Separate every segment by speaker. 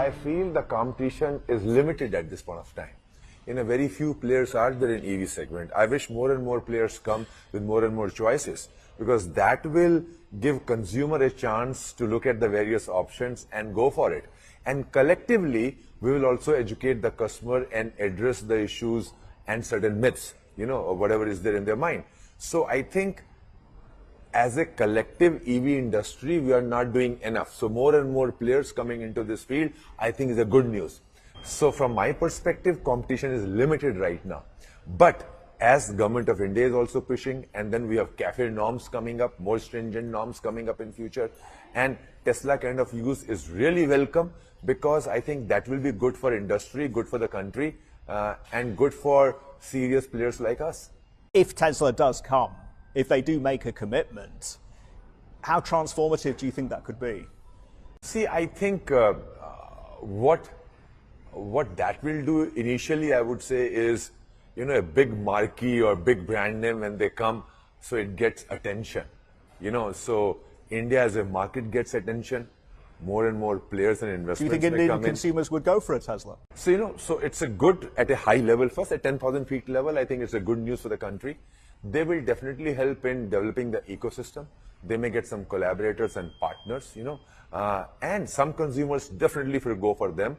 Speaker 1: I feel the competition is limited at this point of time. Very few players are there in EV segment. I wish more and more players come with more and more choices, because that will give consumer a chance to look at the various options and go for it. And collectively, we will also educate the customer and address the issues and certain myths, or whatever is there in their mind. So I think as a collective EV industry, we are not doing enough. So more and more players coming into this field, I think is a good news. So from my perspective, competition is limited right now. But as Government of India is also pushing, and then we have CAFE norms coming up, more stringent norms coming up in future, and Tesla kind of use is really welcome, because I think that will be good for industry, good for the country, and good for serious players like us.
Speaker 2: If Tesla does come, if they do make a commitment, how transformative do you think that could be?
Speaker 1: See, I think what that will do initially, I would say, is, a big marquee or big brand name when they come, so it gets attention. So India as a market gets attention, more and more players and investments.
Speaker 2: Do you think Indian consumers would go for a Tesla?
Speaker 1: So, so it's a good, at a high level first, at 10,000 feet level, I think it's a good news for the country. They will definitely help in developing the ecosystem. They may get some collaborators and partners, and some consumers definitely will go for them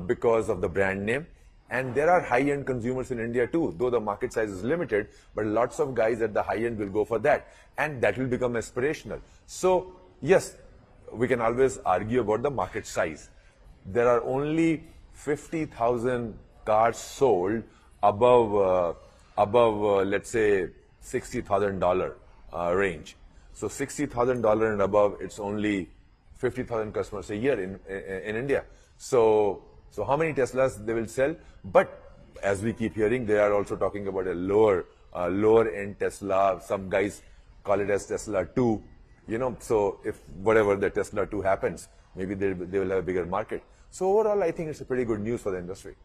Speaker 1: because of the brand name. And there are high-end consumers in India too, though the market size is limited, but lots of guys at the high end will go for that. And that will become aspirational. So, yes, we can always argue about the market size. There are only 50,000 cars sold above let's say, $60,000 range. So $60,000 and above, it's only 50,000 customers a year in India. So how many Teslas they will sell? But as we keep hearing, they are also talking about a lower end Tesla. Some guys call it as Tesla 2. So if whatever the Tesla 2 happens, maybe they will have a bigger market. So overall, I think it's a pretty good news for the industry.